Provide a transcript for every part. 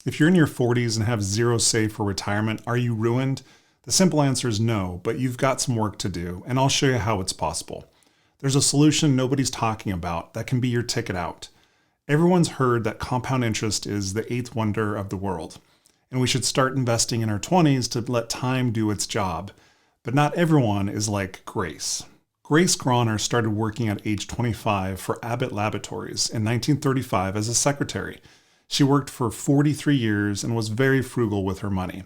If you're in your 40s and have zero save for retirement, are you ruined? The simple answer is no, but you've got some work to do, and I'll show you how it's possible. There's a solution nobody's talking about that can be your ticket out. Everyone's heard that compound interest is the eighth wonder of the world, and we should start investing in our 20s to let time do its job. But not everyone is like Grace. Grace Groner started working at age 25 for Abbott Laboratories in 1935 as a secretary. She worked for 43 years and was very frugal with her money.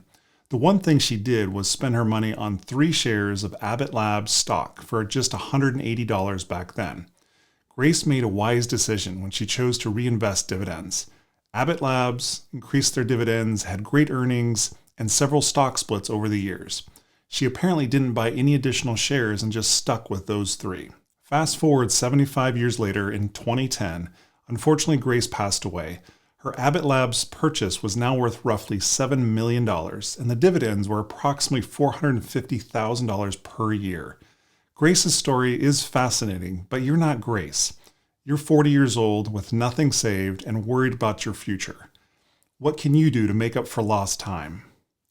The one thing she did was spend her money on 3 shares of Abbott Labs stock for just $180 back then. Grace made a wise decision when she chose to reinvest dividends. Abbott Labs increased their dividends, had great earnings, and several stock splits over the years. She apparently didn't buy any additional shares and just stuck with those 3. Fast forward 75 years later in 2010, unfortunately Grace passed away. Her Abbott Labs purchase was now worth roughly $7 million, and the dividends were approximately $450,000 per year. Grace's story is fascinating, but you're not Grace. You're 40 years old with nothing saved and worried about your future. What can you do to make up for lost time?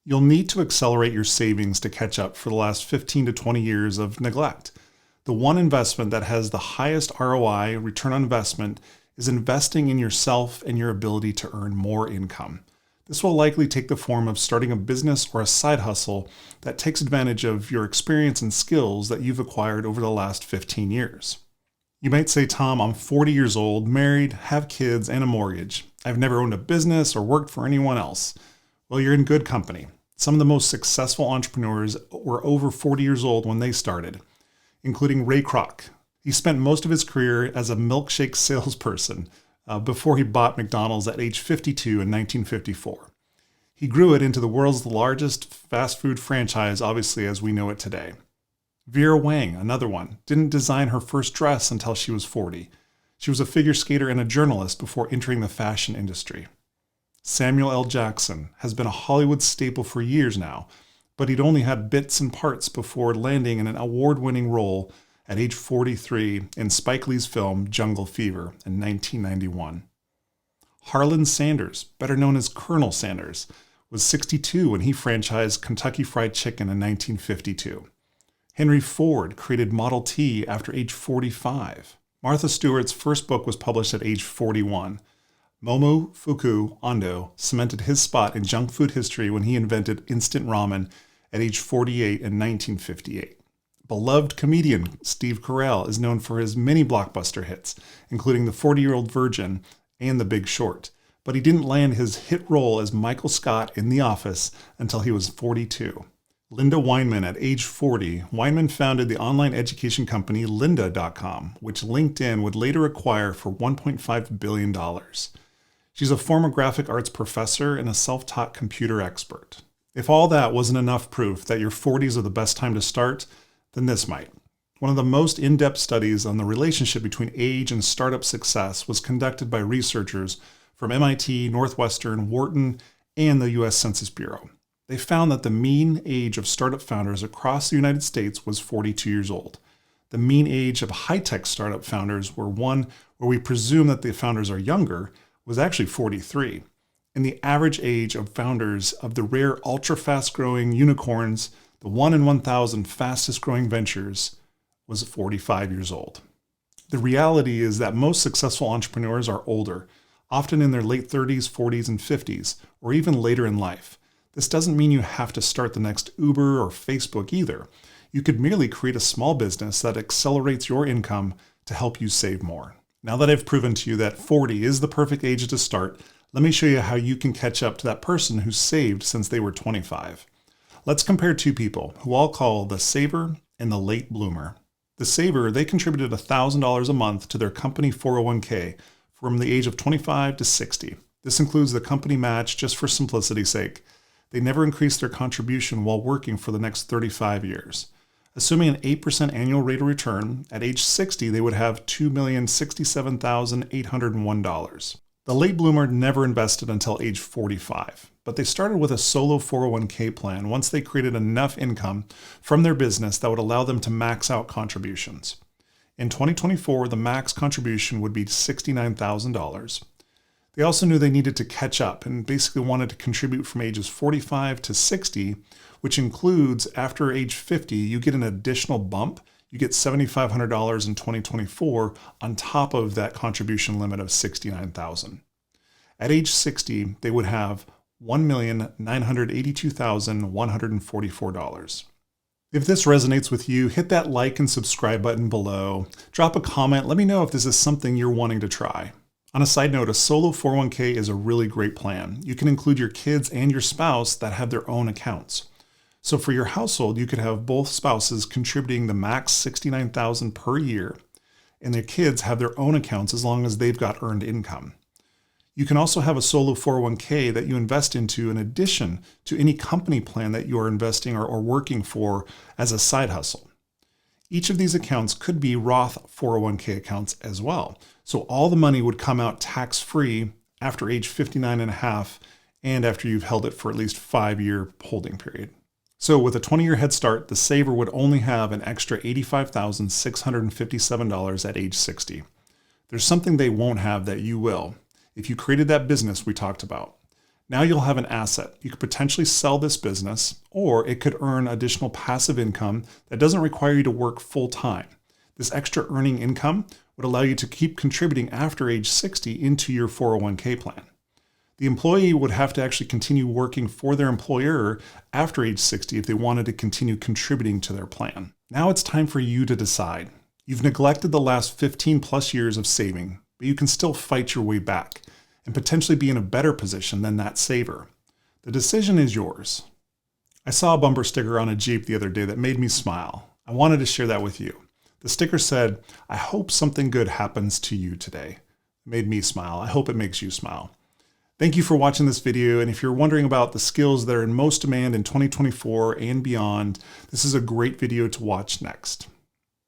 You'll need to accelerate your savings to catch up for the last 15 to 20 years of neglect. The one investment that has the highest ROI, return on investment, is investing in yourself and your ability to earn more income. This will likely take the form of starting a business or a side hustle that takes advantage of your experience and skills that you've acquired over the last 15 years. You might say, Tom, I'm 40 years old, married, have kids, and a mortgage. I've never owned a business or worked for anyone else. Well, you're in good company. Some of the most successful entrepreneurs were over 40 years old when they started, including Ray Kroc. He spent most of his career as a milkshake salesperson before he bought McDonald's at age 52 in 1954. He grew it into the world's largest fast food franchise, obviously, as we know it today. Vera Wang, another one, didn't design her first dress until she was 40. She was a figure skater and a journalist before entering the fashion industry. Samuel L. Jackson has been a Hollywood staple for years now, but he'd only had bits and parts before landing in an award-winning role at age 43 in Spike Lee's film Jungle Fever in 1991. Harlan Sanders, better known as Colonel Sanders, was 62 when he franchised Kentucky Fried Chicken in 1952. Henry Ford created Model T after age 45. Martha Stewart's first book was published at age 41. Momofuku Ando cemented his spot in junk food history when he invented instant ramen at age 48 in 1958. Beloved comedian Steve Carell is known for his many blockbuster hits, including The 40-Year-Old Virgin and The Big Short, but he didn't land his hit role as Michael Scott in The Office until he was 42. Linda Weinman, at age 40, Weinman founded the online education company lynda.com, which LinkedIn would later acquire for $1.5 billion. She's a former graphic arts professor and a self-taught computer expert. If all that wasn't enough proof that your 40s are the best time to start, then this might. One of the most in-depth studies on the relationship between age and startup success was conducted by researchers from MIT, Northwestern, Wharton, and the U.S. Census Bureau. They found that the mean age of startup founders across the United States was 42 years old. The mean age of high-tech startup founders were one where we presume that the founders are younger, was actually 43. And the average age of founders of the rare ultra-fast growing unicorns, the 1 in 1,000 fastest growing ventures, was 45 years old. The reality is that most successful entrepreneurs are older, often in their late 30s, 40s, and 50s, or even later in life. This doesn't mean you have to start the next Uber or Facebook either. You could merely create a small business that accelerates your income to help you save more. Now that I've proven to you that 40 is the perfect age to start, let me show you how you can catch up to that person who saved since they were 25. Let's compare two people who I'll call the saver and the late bloomer. The saver, they contributed $1,000 a month to their company 401k from the age of 25 to 60. This includes the company match just for simplicity's sake. They never increased their contribution while working for the next 35 years. Assuming an 8% annual rate of return, at age 60, they would have $2,067,801. The late bloomer never invested until age 45, but they started with a solo 401k plan once they created enough income from their business that would allow them to max out contributions. In 2024, the max contribution would be $69,000. They also knew they needed to catch up and basically wanted to contribute from ages 45 to 60, which includes after age 50, you get an additional bump. You get $7,500 in 2024 on top of that contribution limit of $69,000. At age 60, they would have $1,982,144. If this resonates with you, hit that like and subscribe button below. Drop a comment. Let me know if this is something you're wanting to try. On a side note, a solo 401k is a really great plan. You can include your kids and your spouse that have their own accounts. So for your household, you could have both spouses contributing the max $69,000 per year, and their kids have their own accounts as long as they've got earned income. You can also have a solo 401k that you invest into in addition to any company plan that you are investing or working for as a side hustle. Each of these accounts could be Roth 401k accounts as well. So all the money would come out tax-free after age 59 and a half and after you've held it for at least 5-year holding period. So with a 20-year head start, the saver would only have an extra $85,657 at age 60. There's something they won't have that you will. If you created that business we talked about, now you'll have an asset. You could potentially sell this business, or it could earn additional passive income that doesn't require you to work full time. This extra earning income would allow you to keep contributing after age 60 into your 401k plan. The employee would have to actually continue working for their employer after age 60 if they wanted to continue contributing to their plan. Now it's time for you to decide. You've neglected the last 15 plus years of saving, but you can still fight your way back and potentially be in a better position than that saver. The decision is yours. I saw a bumper sticker on a Jeep the other day that made me smile. I wanted to share that with you. The sticker said, "I hope something good happens to you today." It made me smile. I hope it makes you smile. Thank you for watching this video, and if you're wondering about the skills that are in most demand in 2024 and beyond, this is a great video to watch next.